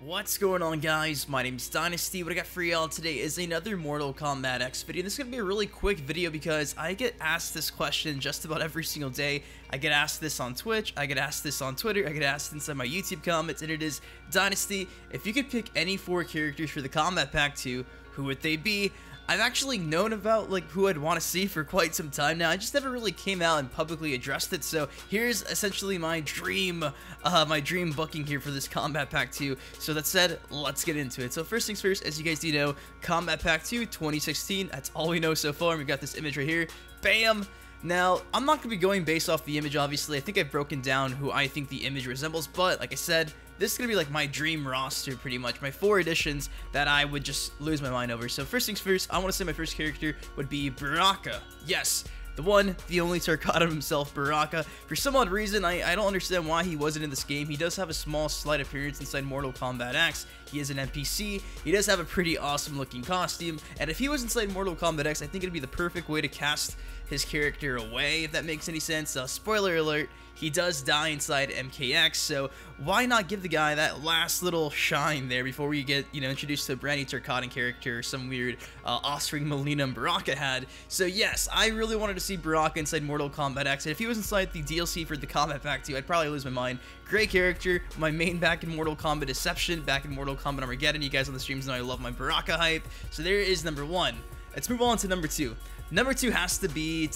What's going on, guys? My name's Dynasty. What I got for y'all today is another Mortal Kombat X video. This is going to be a really quick video because I get asked this question just about every single day. I get asked this on Twitch, I get asked this on Twitter, I get asked inside my YouTube comments, and it is, Dynasty, if you could pick any 4 characters for the Kombat Pack 2, who would they be? I've actually known about who I'd want to see for quite some time now. I just never really came out and publicly addressed it. So here's essentially my dream booking here for this Kombat Pack 2. So that said, let's get into it. So first things first, as you guys do know, Kombat Pack 2 2016. That's all we know so far. We've got this image right here. Bam. Now, I'm not going to be going based off the image, obviously. I think I've broken down who I think the image resembles, but like I said, this is going to be like my dream roster, pretty much. My 4 additions that I would just lose my mind over. So first things first, I want to say my first character would be Baraka. Yes, the one, the only Tarkata himself, Baraka. For some odd reason, I don't understand why he wasn't in this game. He does have a small, slight appearance inside Mortal Kombat X. He is an NPC. He does have a pretty awesome looking costume. And if he was inside Mortal Kombat X, I think it'd be the perfect way to cast his character away, if that makes any sense. Spoiler alert, he does die inside MKX, so why not give the guy that last little shine there before we get, introduced to a brand new Tarkatan character or some weird offspring Melina and Baraka had. So yes, I really wanted to see Baraka inside Mortal Kombat X, and if he was inside the DLC for the Kombat Pack 2, I'd probably lose my mind. Great character, my main back in Mortal Kombat Deception, back in Mortal Kombat Armageddon. You guys on the streams know I love my Baraka hype, so there is number 1. Let's move on to number 2. Number 2 has to be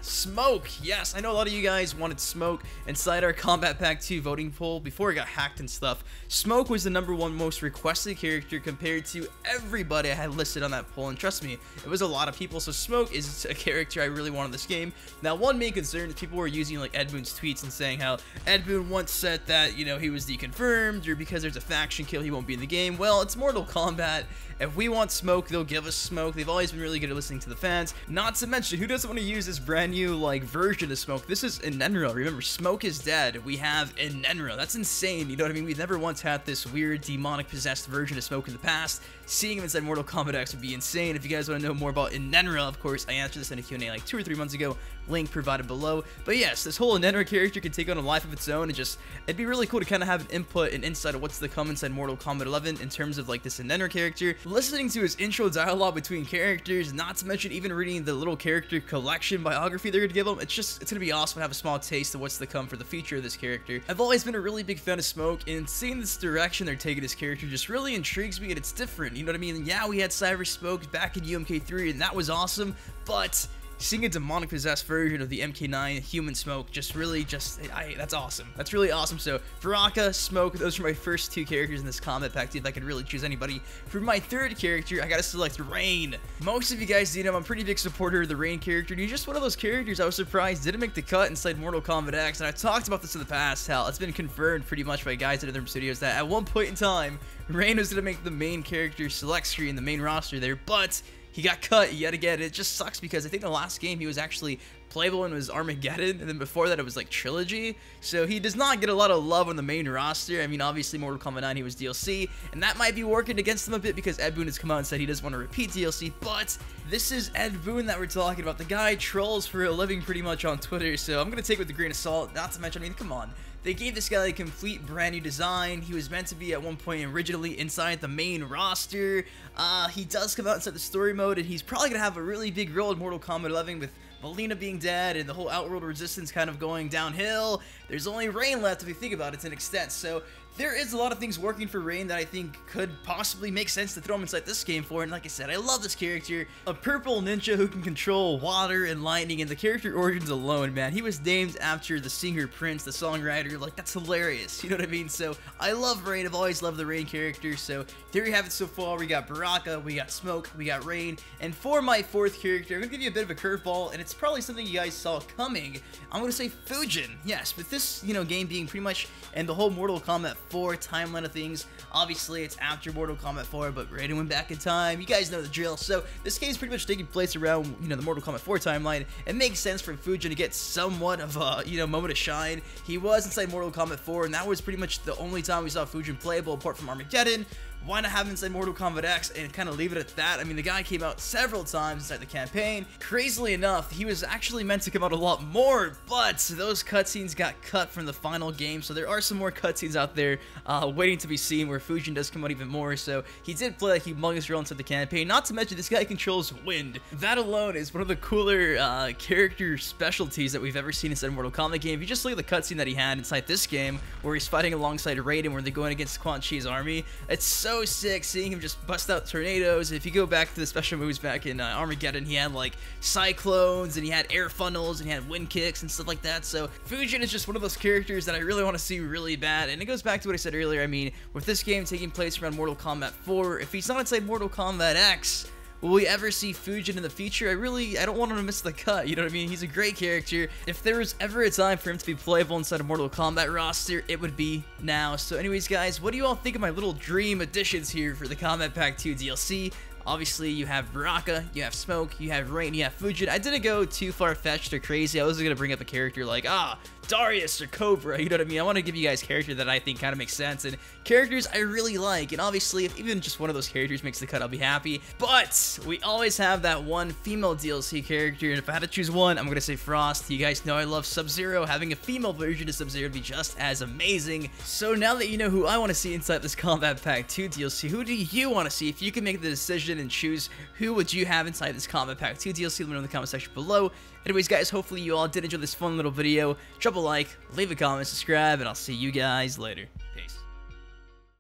Smoke. Yes, I know a lot of you guys wanted Smoke inside our Kombat Pack 2 voting poll before it got hacked and stuff. Smoke was the number 1 most requested character compared to everybody I had listed on that poll, and trust me, it was a lot of people, so Smoke is a character I really want in this game. Now, one main concern is people were using Ed Boon's tweets and saying how Ed Boon once said that, he was deconfirmed, or because there's a faction kill, he won't be in the game. Well, it's Mortal Kombat. If we want Smoke, they'll give us Smoke. They've always been really good at listening to the fans. Not to mention, who doesn't want to use this brand new, version of Smoke? This is Enenra. Remember, Smoke is dead. We have Enenra. That's insane, you know what I mean? We've never once had this weird, demonic, possessed version of Smoke in the past. Seeing him inside Mortal Kombat X would be insane. If you guys want to know more about Enenra, of course, I answered this in a Q&A 2 or 3 months ago. Link provided below. But yes, this whole Enenra character can take on a life of its own, and it'd be really cool to kind of have an input and insight of what's to come inside Mortal Kombat 11 in terms of, this Enenra character. Listening to his intro dialogue between characters, not to mention even reading the little character collection biography they're going to give him, it's going to be awesome to have a small taste of what's to come for the future of this character. I've always been a really big fan of Smoke, and seeing this direction they're taking his character just really intrigues me, and it's different, you know what I mean? Yeah, we had Cyber Smoke back in UMK3, and that was awesome, but seeing a demonic possessed version of the MK9 human Smoke that's awesome. That's really awesome. So Baraka, Smoke, those are my first 2 characters in this Kombat Pack 2. If I could really choose anybody. For my 3rd character, I gotta select Rain. Most of you guys do know I'm a pretty big supporter of the Rain character. He's just one of those characters I was surprised didn't make the cut inside Mortal Kombat X, and I've talked about this in the past, how it's been confirmed pretty much by guys at other studios that at one point in time, Rain was gonna make the main character select screen, the main roster there, but he got cut yet again. It just sucks because I think the last game he was actually playable and was Armageddon, and then before that it was Trilogy, so he does not get a lot of love on the main roster. I mean, obviously Mortal Kombat 9 he was DLC, and that might be working against him a bit because Ed Boon has come out and said he doesn't want to repeat DLC, but this is Ed Boon that we're talking about. The guy trolls for a living pretty much on Twitter, so I'm gonna take it with a grain of salt. Not to mention, I mean, come on. They gave this guy a complete brand new design. He was meant to be at one point originally inside the main roster. He does come out inside the story mode, and he's probably going to have a really big role in Mortal Kombat 11 with Melina being dead and the whole Outworld Resistance kind of going downhill. There's only Rain left if you think about it to an extent, so there is a lot of things working for Rain that I think could possibly make sense to throw him inside this game for, and like I said, I love this character. A purple ninja who can control water and lightning, and the character origins alone, man, he was named after the singer Prince, the songwriter, that's hilarious, you know what I mean? So I love Rain. I've always loved the Rain character, so there you have it so far. We got Baraka, we got Smoke, we got Rain, and for my 4th character, I'm gonna give you a bit of a curveball, and it's probably something you guys saw coming. I'm gonna say Fujin. Yes, with this, game being pretty much in the whole Mortal Kombat 4 timeline of things, obviously it's after Mortal Kombat 4, but Raiden went back in time. You guys know the drill. So this game is pretty much taking place around, the Mortal Kombat 4 timeline. It makes sense for Fujin to get somewhat of a, moment of shine. He was inside Mortal Kombat 4, and that was pretty much the only time we saw Fujin playable apart from Armageddon, why not have him inside Mortal Kombat X and kind of leave it at that? I mean, the guy came out several times inside the campaign. Crazily enough, he was actually meant to come out a lot more, but those cutscenes got cut from the final game, so there are some more cutscenes out there waiting to be seen where Fujin does come out even more. So he did play a humongous role inside the campaign. Not to mention, this guy controls wind. That alone is one of the cooler character specialties that we've ever seen inside a Mortal Kombat game. If you just look at the cutscene that he had inside this game, where he's fighting alongside Raiden, where they're going against Quan Chi's army, it's so sick seeing him just bust out tornadoes. If you go back to the special moves back in Armageddon, he had like cyclones, and he had air funnels, and he had wind kicks and stuff like that. So Fujin is just one of those characters that I really want to see really bad, and it goes back to what I said earlier. I mean, with this game taking place around Mortal Kombat 4, if he's not inside Mortal Kombat X, will we ever see Fujin in the future? I don't want him to miss the cut, you know what I mean? He's a great character. If there was ever a time for him to be playable inside a Mortal Kombat roster, it would be now. So anyways, guys, what do you all think of my little dream additions here for the Kombat Pack 2 DLC? Obviously, you have Baraka, you have Smoke, you have Rain, you have Fujin. I didn't go too far-fetched or crazy. I wasn't going to bring up a character like, Darius or Cobra, you know what I mean? I want to give you guys character that I think kind of makes sense, and characters I really like. And obviously, if even just one of those characters makes the cut, I'll be happy. But we always have that one female DLC character, and if I had to choose one, I'm going to say Frost. You guys know I love Sub-Zero. Having a female version of Sub-Zero would be just as amazing. So now that you know who I want to see inside this Kombat Pack 2 DLC, who do you want to see? If you can make the decision and choose, who would you have inside this Kombat Pack 2 DLC, let me know in the comment section below. Anyways, guys, hopefully you all did enjoy this fun little video. Drop a like, leave a comment, subscribe, and I'll see you guys later.